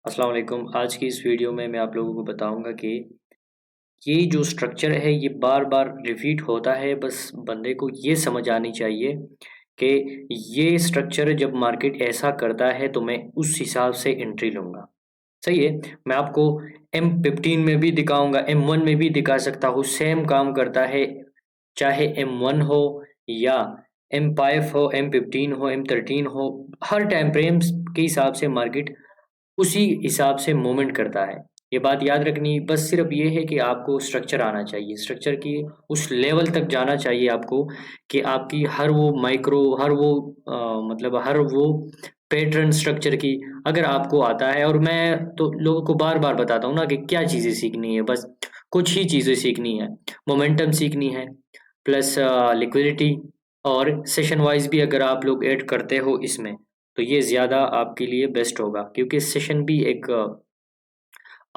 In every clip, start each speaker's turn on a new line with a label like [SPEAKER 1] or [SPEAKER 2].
[SPEAKER 1] अस्सलाम वालेकुम। आज की इस वीडियो में मैं आप लोगों को बताऊंगा कि ये जो स्ट्रक्चर है ये बार बार रिपीट होता है। बस बंदे को ये समझ आनी चाहिए कि ये स्ट्रक्चर जब मार्केट ऐसा करता है तो मैं उस हिसाब से एंट्री लूँगा। सही है। मैं आपको M15 में भी दिखाऊंगा, M1 में भी दिखा सकता हूँ। सेम काम करता है, चाहे M1 हो या M5 हो, M15 हो, M13 हो। हर टाइम फ्रेम्स के हिसाब से मार्केट उसी हिसाब से मूवमेंट करता है। ये बात याद रखनी, बस सिर्फ ये है कि आपको स्ट्रक्चर आना चाहिए, स्ट्रक्चर की उस लेवल तक जाना चाहिए आपको कि आपकी हर वो माइक्रो, हर वो मतलब हर वो पैटर्न स्ट्रक्चर की अगर आपको आता है। और मैं तो लोगों को बार-बार बताता हूँ ना कि क्या चीज़ें सीखनी है, बस कुछ ही चीज़ें सीखनी है। मोमेंटम सीखनी है, प्लस लिक्विडिटी, और सेशन वाइज़ भी अगर आप लोग ऐड करते हो इसमें, तो ये ज़्यादा आपके लिए बेस्ट होगा, क्योंकि सेशन भी एक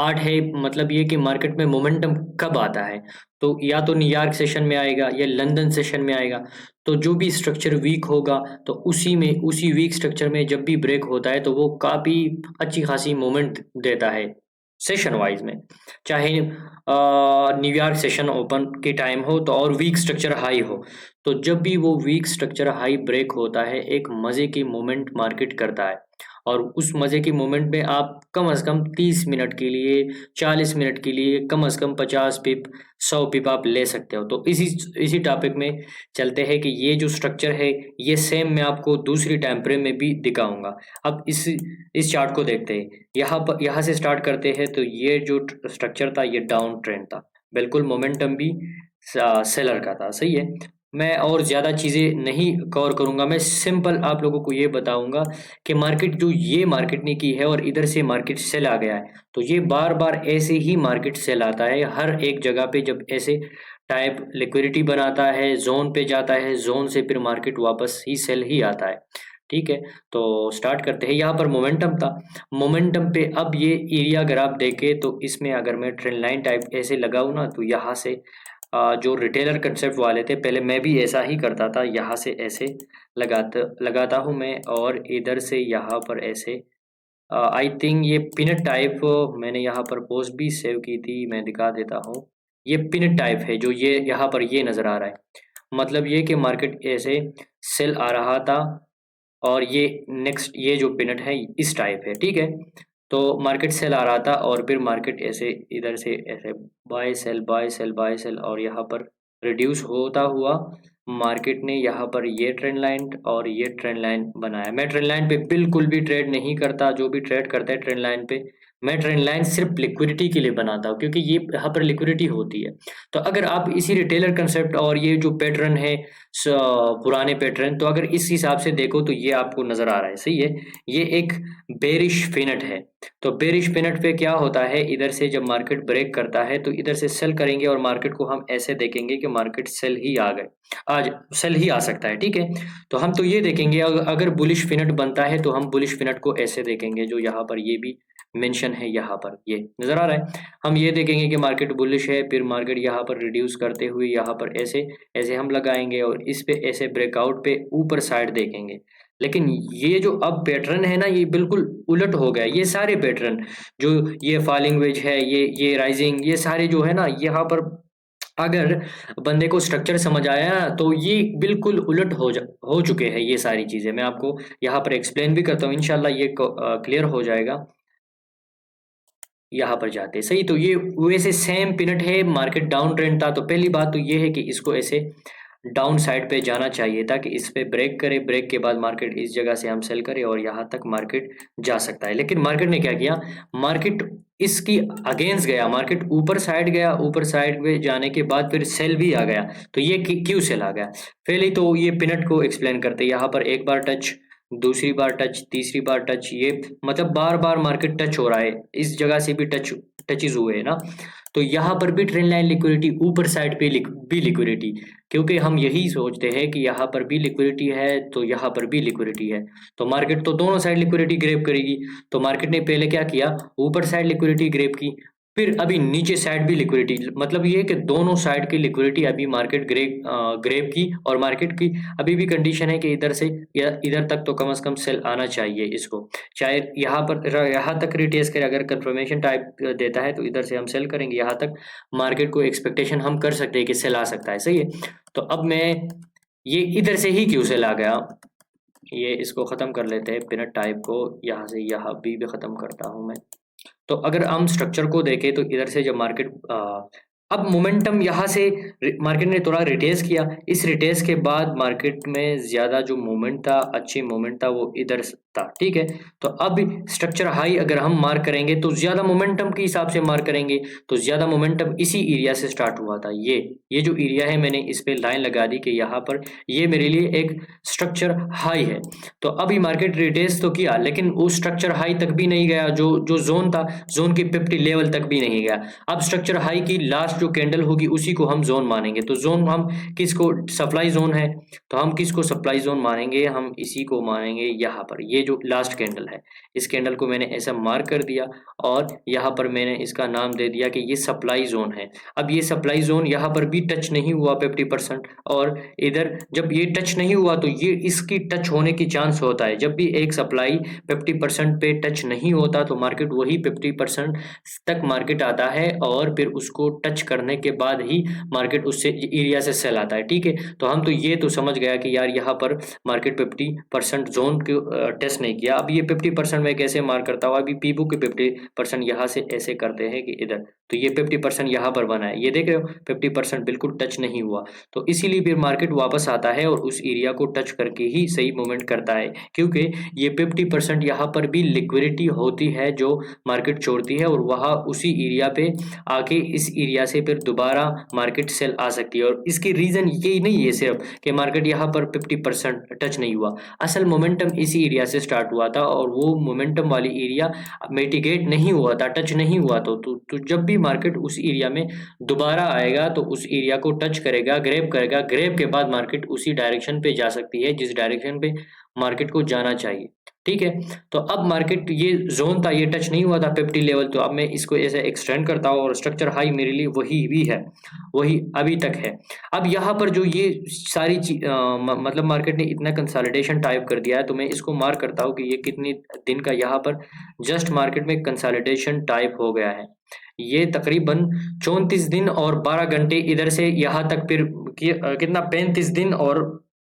[SPEAKER 1] आर्ट है। मतलब ये कि मार्केट में मोमेंटम कब आता है, तो या तो न्यूयॉर्क सेशन में आएगा या लंदन सेशन में आएगा। तो जो भी स्ट्रक्चर वीक होगा तो उसी वीक स्ट्रक्चर में जब भी ब्रेक होता है तो वो काफ़ी अच्छी खासी मूवमेंट देता है सेशन वाइज में। चाहे न्यूयॉर्क सेशन ओपन के टाइम हो तो और वीक स्ट्रक्चर हाई हो, तो जब भी वो वीक स्ट्रक्चर हाई ब्रेक होता है एक मज़े की मूवमेंट मार्केट करता है। और उस मज़े की मोमेंट में आप कम से कम 30 मिनट के लिए, 40 मिनट के लिए कम से कम 50 पिप, 100 पिप आप ले सकते हो। तो इसी टॉपिक में चलते हैं कि ये जो स्ट्रक्चर है ये सेम मैं आपको दूसरी टाइम फ्रेम में भी दिखाऊँगा। अब इस चार्ट को देखते हैं। यहाँ से स्टार्ट करते हैं, तो ये जो स्ट्रक्चर था ये डाउन ट्रेंड था। बिल्कुल मोमेंटम भी सेलर का था, सही है। मैं और ज़्यादा चीज़ें नहीं कवर करूँगा, मैं सिंपल आप लोगों को ये बताऊँगा कि मार्केट जो ये मार्केट ने की है और इधर से मार्केट सेल आ गया है, तो ये बार-बार ऐसे ही मार्केट सेल आता है। हर एक जगह पे जब ऐसे टाइप लिक्विडिटी बनाता है, ज़ोन पे जाता है, ज़ोन से फिर मार्केट वापस ही सेल ही आता है। ठीक है, तो स्टार्ट करते हैं। यहाँ पर मोमेंटम था, मोमेंटम पे अब ये एरिया अगर आप देखें तो इसमें अगर मैं ट्रेंड लाइन टाइप ऐसे लगाऊँ ना, तो यहाँ से जो रिटेलर कांसेप्ट वाले थे, पहले मैं भी ऐसा ही करता था। यहाँ से ऐसे लगाता हूँ मैं, और इधर से यहाँ पर ऐसे आई थिंक ये पिन टाइप मैंने यहाँ पर पोस्ट भी सेव की थी, मैं दिखा देता हूँ। ये पिन टाइप है जो ये यहाँ पर ये नज़र आ रहा है। मतलब ये कि मार्केट ऐसे सेल आ रहा था, और ये नेक्स्ट ये जो पिनट है इस टाइप है, ठीक है। तो मार्केट सेल आ रहा था और फिर मार्केट ऐसे इधर से ऐसे buy sell buy sell buy sell, और यहाँ पर रिड्यूस होता हुआ मार्केट ने यहाँ पर ये ट्रेंड लाइन और ये ट्रेंड लाइन बनाया। मैं ट्रेंड लाइन पे बिल्कुल भी ट्रेड नहीं करता, जो भी ट्रेड करता है ट्रेंड लाइन पे, मैं ट्रेंड लाइन सिर्फ लिक्विडिटी के लिए बनाता हूँ, क्योंकि ये यहाँ पर लिक्विडिटी होती है। तो अगर आप इसी रिटेलर कंसेप्ट और ये जो पैटर्न है पुराने पैटर्न, तो अगर इस हिसाब से देखो तो ये आपको नज़र आ रहा है, सही है। ये एक बेरिश पिनट है। तो बेरिश पिनट पे क्या होता है, इधर से जब मार्केट ब्रेक करता है तो इधर से सेल करेंगे और मार्केट को हम ऐसे देखेंगे कि मार्केट सेल ही आ गए, आज सेल ही आ सकता है, ठीक है। तो हम तो ये देखेंगे अगर बुलिश पिनट बनता है तो हम बुलिश पिनट को ऐसे देखेंगे, जो यहाँ पर ये भी मेंशन है, यहाँ पर ये नज़र आ रहा है। हम ये देखेंगे कि मार्केट बुलिश है, फिर मार्केट यहाँ पर रिड्यूस करते हुए यहाँ पर ऐसे ऐसे हम लगाएंगे, और इस पे ऐसे ब्रेकआउट पे ऊपर साइड देखेंगे। लेकिन ये जो अब पैटर्न है ना, ये बिल्कुल उलट हो गया। ये सारे पैटर्न जो ये फॉलिंग वेज है, ये राइजिंग, ये सारे जो है ना, यहाँ पर अगर बंदे को स्ट्रक्चर समझ आया ना, तो ये बिल्कुल उलट हो चुके हैं ये सारी चीज़ें। मैं आपको यहाँ पर एक्सप्लेन भी करता हूँ, इंशाल्लाह ये क्लियर हो जाएगा। यहाँ पर जाते हैं, सही। तो ये वैसे सेम पिनट है, मार्केट डाउन ट्रेंड था, तो पहली बात तो ये है कि इसको ऐसे डाउन साइड पे जाना चाहिए था कि इस पे ब्रेक करे, ब्रेक के बाद मार्केट इस जगह से हम सेल करें और यहाँ तक मार्केट जा सकता है। लेकिन मार्केट ने क्या किया, मार्केट इसकी अगेंस्ट गया, मार्केट ऊपर साइड गया, ऊपर साइड में जाने के बाद फिर सेल भी आ गया। तो ये क्यों सेल आ गया, पहले तो ये पिनट को एक्सप्लेन करते हैं। यहाँ पर एक बार टच, दूसरी बार टच, तीसरी बार टच, ये मतलब बार-बार मार्केट टच हो रहा है। इस जगह से भी टचेज़ हुए हैं ना, तो यहाँ पर भी ट्रेंड लाइन लिक्विडिटी, ऊपर साइड पे भी लिक्विडिटी, क्योंकि हम यही सोचते हैं कि यहाँ पर भी लिक्विडिटी है तो यहाँ पर भी लिक्विडिटी है, तो मार्केट तो दोनों साइड लिक्विडिटी ग्रैब करेगी। तो मार्केट ने पहले क्या किया, ऊपर साइड लिक्विडिटी ग्रैब की, फिर अभी नीचे साइड भी लिक्विडिटी, मतलब ये है कि दोनों साइड की लिक्विडिटी अभी मार्केट ग्रेब की और मार्केट की अभी भी कंडीशन है कि इधर से या इधर तक तो कम से कम सेल आना चाहिए इसको, चाहे यहाँ तक रिटेस्ट करे, अगर कंफर्मेशन टाइप देता है तो इधर से हम सेल करेंगे, यहाँ तक मार्केट को एक्सपेक्टेशन हम कर सकते हैं कि सेल आ सकता है, सही है। तो अब मैं ये इधर से ही क्यों सेल आ गया, ये इसको ख़त्म कर लेते हैं पिनट टाइप को, यहाँ से यहाँ भी ख़त्म करता हूँ मैं। तो अगर हम स्ट्रक्चर को देखें तो इधर से जब मार्केट अब मोमेंटम यहाँ से मार्केट ने थोड़ा रिटेस किया, इस रिटेस के बाद मार्केट में ज़्यादा जो मोमेंट था, अच्छी मोमेंट था वो इधर था, ठीक है। तो अब स्ट्रक्चर हाई अगर हम मार्क करेंगे तो ज़्यादा मोमेंटम के हिसाब से मार्क करेंगे, तो ज़्यादा मोमेंटम इसी एरिया से स्टार्ट हुआ था। ये जो एरिया है मैंने इस पे लाइन लगा दी कि यहाँ पर ये मेरे लिए एक स्ट्रक्चर हाई है। तो अभी मार्केट रिटेस तो किया लेकिन वो स्ट्रक्चर हाई तक भी नहीं गया, जो जो जोन था, जोन की 50 लेवल तक भी नहीं गया। अब स्ट्रक्चर हाई की लास्ट जो कैंडल होगी उसी को हम जोन मानेंगे। तो जोन हम किसको, सप्लाई जोन है तो हम किसको सप्लाई जोन मानेंगे, हम इसी को मानेंगे यहाँ पर। ये जो लास्ट कैंडल है, इस कैंडल को मैंने ऐसा मार्क कर दिया और यहाँ पर मैंने इसका नाम दे दिया कि ये सप्लाई जोन है। अब ये सप्लाई जोन यहाँ पर भी टच नहीं हुआ 50%, और इधर जब ये टच नहीं हुआ तो ये इसकी टच होने की चांस होता है। जब भी एक सप्लाई 50% पे टच नहीं होता तो मार्केट वही 50% तक मार्केट आता है और फिर उसको टच करने के बाद ही मार्केट उससे एरिया से सेल आता है, ठीक है। तो हम तो ये तो समझ गया कि यार यहाँ पर मार्केट 50% जोन को टेस्ट नहीं किया। अब ये 50% मैं कैसे मार्क करता हूँ, अभी पीबू के 50% यहाँ से ऐसे करते हैं कि इधर, तो ये 50% यहाँ पर बना है, ये देख रहे हो 50% बिल्कुल टच नहीं हुआ। तो इसीलिए फिर मार्केट वापस आता है और उस एरिया को टच करके ही सही मूवमेंट करता है, क्योंकि ये 50% यहाँ पर भी लिक्विडिटी होती है जो मार्केट छोड़ती है, और वहाँ उसी एरिया पे आके इस एरिया से फिर दोबारा मार्केट सेल आ सकती है। और इसकी रीज़न यही नहीं है सिर्फ कि मार्केट यहाँ पर 50% टच नहीं हुआ, असल मोमेंटम इसी एरिया से स्टार्ट हुआ था और वो मोमेंटम वाली एरिया मिटिगेट नहीं हुआ था, टच नहीं हुआ। तो जब भी मार्केट उस एरिया में दोबारा आएगा तो उस एरिया को टच करेगा, ग्रैब करेगा, ग्रैब के बाद मार्केट उसी डायरेक्शन पे जा सकती है जिस डायरेक्शन पे मार्केट को जाना चाहिए, ठीक है। तो अब मार्केट ये जोन था, ये टच नहीं हुआ था 50 लेवल, तो अब मैं इसको ऐसे एक्सटेंड करता हूँ और स्ट्रक्चर हाई मेरे लिए वही भी है, वही अभी तक है। अब यहाँ पर जो ये सारी मतलब मार्केट ने इतना कंसोलिडेशन टाइप कर दिया है, तो मैं इसको मार्क करता हूँ कि ये कितने दिन का यहाँ पर जस्ट मार्केट में कंसोलिडेशन टाइप हो गया है। ये तकरीबन 34 दिन और 12 घंटे इधर से यहाँ तक, फिर कितना 35 दिन और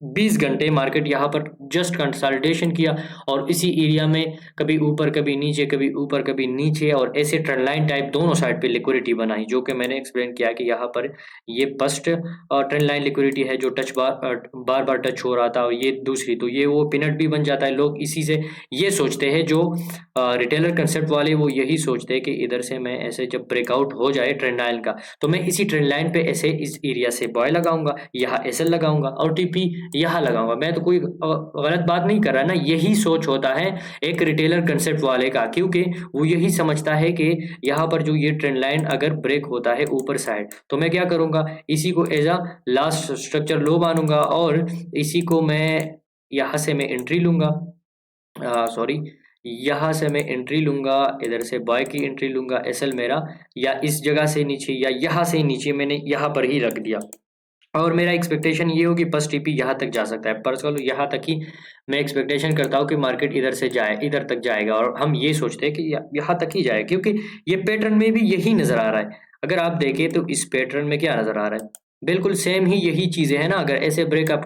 [SPEAKER 1] 20 घंटे मार्केट यहाँ पर जस्ट कंसोलिडेशन किया और इसी एरिया में कभी ऊपर कभी नीचे, कभी ऊपर कभी नीचे, और ऐसे ट्रेंड लाइन टाइप दोनों साइड पे लिक्विडिटी बनाई, जो कि मैंने एक्सप्लेन किया कि यहाँ पर ये फर्स्ट ट्रेंड लाइन लिक्विडिटी है जो बार बार टच हो रहा था, और ये दूसरी, तो ये वो पिनट भी बन जाता है। लोग इसी से ये सोचते हैं, जो रिटेलर कंसेप्ट वाले वो यही सोचते हैं कि इधर से मैं ऐसे जब ब्रेकआउट हो जाए ट्रेंड लाइन का तो मैं इसी ट्रेंड लाइन पे ऐसे इस एरिया से बाय लगाऊंगा, यहाँ एसएल लगाऊंगा और टीपी यहाँ लगाऊंगा। मैं तो कोई गलत बात नहीं कर रहा ना, यही सोच होता है एक रिटेलर कंसेप्ट वाले का, क्योंकि वो यही समझता है कि यहाँ पर जो ये ट्रेंड लाइन अगर ब्रेक होता है ऊपर साइड तो मैं क्या करूंगा, इसी को एज अ लास्ट स्ट्रक्चर लो मानूंगा और इसी को मैं यहाँ से मैं एंट्री लूंगा, सॉरी यहाँ से मैं एंट्री लूंगा, इधर से बाय की एंट्री लूंगा, एसएल मेरा या इस जगह से नीचे या यहाँ से नीचे मैंने यहाँ पर ही रख दिया, और मेरा एक्सपेक्टेशन ये होगी फर्स्ट टीपी यहाँ तक जा सकता है, पर चलो यहाँ तक ही मैं एक्सपेक्टेशन करता हूँ कि मार्केट इधर से जाए, इधर तक जाएगा, और हम ये सोचते हैं कि यहाँ तक ही जाए, क्योंकि ये पैटर्न में भी यही नजर आ रहा है। अगर आप देखें तो इस पैटर्न में क्या नजर आ रहा है, बिल्कुल सेम ही यही चीजें है ना। अगर ऐसे ब्रेकअप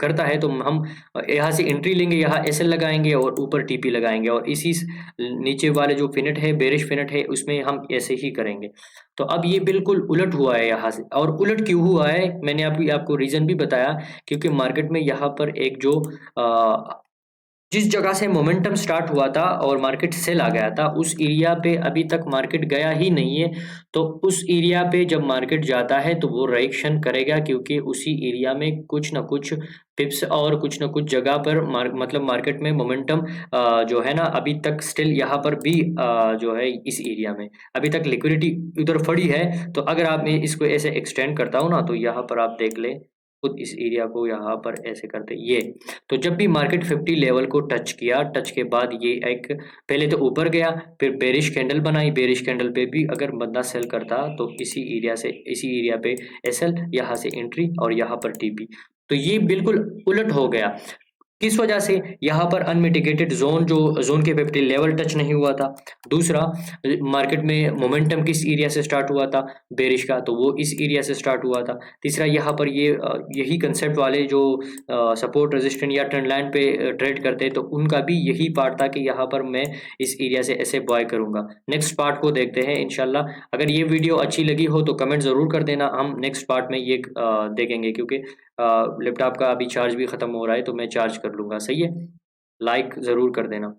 [SPEAKER 1] करता है तो हम यहाँ से एंट्री लेंगे, यहाँ एसएल लगाएंगे और ऊपर टीपी लगाएंगे, और इसी नीचे वाले जो फिनट है, बेरिश फिनट है, उसमें हम ऐसे ही करेंगे। तो अब ये बिल्कुल उलट हुआ है यहाँ से, और उलट क्यों हुआ है मैंने आपको रीजन भी बताया, क्योंकि मार्केट में यहाँ पर एक जो जिस जगह से मोमेंटम स्टार्ट हुआ था और मार्केट सेल आ गया था उस एरिया पे अभी तक मार्केट गया ही नहीं है। तो उस एरिया पे जब मार्केट जाता है तो वो रिएक्शन करेगा, क्योंकि उसी एरिया में कुछ ना कुछ पिप्स और कुछ ना कुछ जगह पर मतलब मार्केट में मोमेंटम जो है ना अभी तक स्टिल यहाँ पर भी जो है इस एरिया में अभी तक लिक्विडिटी उधर फड़ी है। तो अगर आप मैं इसको ऐसे एक्सटेंड करता हूँ ना तो यहाँ पर आप देख ले, खुद इस एरिया को यहाँ पर ऐसे करते ये। तो जब भी मार्केट 50 लेवल को टच किया, टच के बाद ये एक पहले तो ऊपर गया, फिर बेरिश कैंडल बनाई, बेरिश कैंडल पे भी अगर बंदा सेल करता तो इसी एरिया से, इसी एरिया पे एसएल, यहाँ से एंट्री और यहाँ पर टीपी। तो ये बिल्कुल उलट हो गया। किस वजह से? यहाँ पर अनमिटिगेटेड जोन, जो जोन के 50 लेवल टच नहीं हुआ था। दूसरा, मार्केट में मोमेंटम किस एरिया से स्टार्ट हुआ था? बेरिश का, तो वो इस एरिया से स्टार्ट हुआ था। तीसरा, यहाँ पर ये यही कंसेप्ट वाले जो सपोर्ट, रेजिस्टेंट या ट्रेंड लाइन पे ट्रेड करते हैं, तो उनका भी यही पार्ट था कि यहाँ पर मैं इस एरिया से ऐसे बाय करूंगा। नेक्स्ट पार्ट को देखते हैं इंशाल्लाह। अगर ये वीडियो अच्छी लगी हो तो कमेंट ज़रूर कर देना, हम नेक्स्ट पार्ट में ये देखेंगे, क्योंकि लैपटॉप का अभी चार्ज भी ख़त्म हो रहा है तो मैं चार्ज कर लूँगा। सही है? लाइक ज़रूर कर देना।